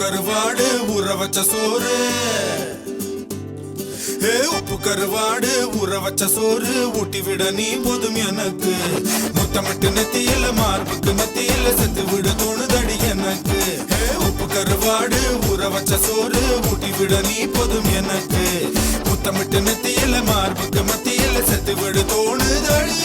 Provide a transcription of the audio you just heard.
கருவாடு ஊற வச்ச சோறு உப்பு கருவாடு ஊற வச்ச சோறு ஊட்டி விட நீ போதும் எனக்கு முத்தமிட்டு நெத்தியில மார்புக்கு மத்தியில செத்து விட தோணுதடி எனக்கு உப்பு கருவாடு ஊற வச்ச சோறு ஊட்டி விட நீ போதும் எனக்கு முத்தமிட்டு நெத்தியில மார்புக்கு மத்தியில செத்து விட தோணுதடி